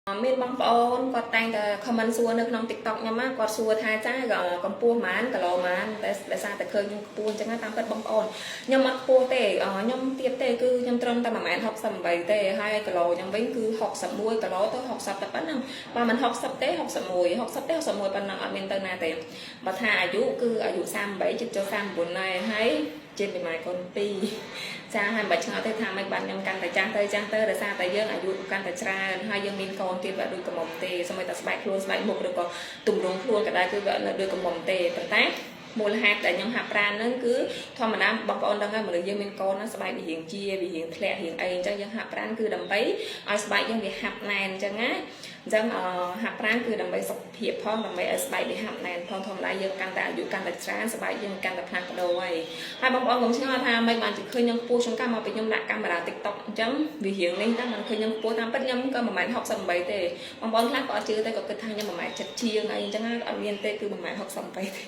មានបងប្អូនគាត់តែងតែ comment សួរនៅក្នុង TikTok ខ្ញុំណាគាត់សួរថាចាកម្ពស់ប៉ុន្មានគីឡូប៉ុន្មានតែដោយសារតែឃើញខ្ញុំខ្ពស់អញ្ចឹងតាមពិតបងប្អូនខ្ញុំអត់ខ្ពស់ទេខ្ញុំទៀតទេគឺខ្ញុំត្រឹមតែ1.68ទេហើយគីឡូខ្ញុំវិញគឺ61គីឡូទៅ60តែប៉ុណ្ណឹងបើមិន60ទេ61 60ទេ61ប៉ុណ្ណឹងអត់មានទៅណាទេបើថាអាយុគឺអាយុ38ជិតចូល39ហើយជាពីម៉ែកូន2ចាហើយមិនឆ្ងល់ទេថាមិនបានខ្ញុំកាន់តែចាស់ទៅដោយសារតែយើងអាយុកាន់តែច្រើនហើយយើងមានកូនទៀតវាដូចកំមុំទេសូម្បីតែស្បែកខ្លួនស្បែកមុខឬក៏ទម្រង់ខ្លួនក៏ដែរគឺវានៅដូចកំមុំទេប៉ុន្តែមូលហេតុដែលខ្ញុំហាក់ប្រាណហ្នឹងគឺធម្មតាបងប្អូនដឹងហើយមនុស្សយើងមានកូនណាស្បែកវារៀងជាវារៀងធ្លាក់រៀងអីអញ្ចឹងយើងហាក់ប្រាណគឺដើម្បីឲ្យស្បែកយើងវាហាប់ណែនអញ្ចឹងណាអញ្ចឹងហាក់ប្រាណគឺដើម្បីសុខភាពផងដើម្បីឲ្យស្បែកវាហាប់ណែនផងធម្មតាយើងកាន់តែអាយុកាន់តែច្រើនស្បែកយើងកាន់តែផ្លាស់ប្ដូរហើយបងប្អូនកុំឆ្ងល់ថាមិនបានជិះឃើញខ្ញុំខ្ពស់ចង្កាមកពីខ្ញុំដាក់កាមេរ៉ា TikTok អញ្ចឹងវារៀងនេះតែមិនឃើញខ្ញុំខ្ពស់តាមពិតខ្ញុំក៏1.68ទេបងប្អូនខ្លះក៏អត់ជឿទេក៏គិតថាខ្ញុំ1.7ជាងអីអញ្ចឹងអត់មានទេគឺ1.68ទេ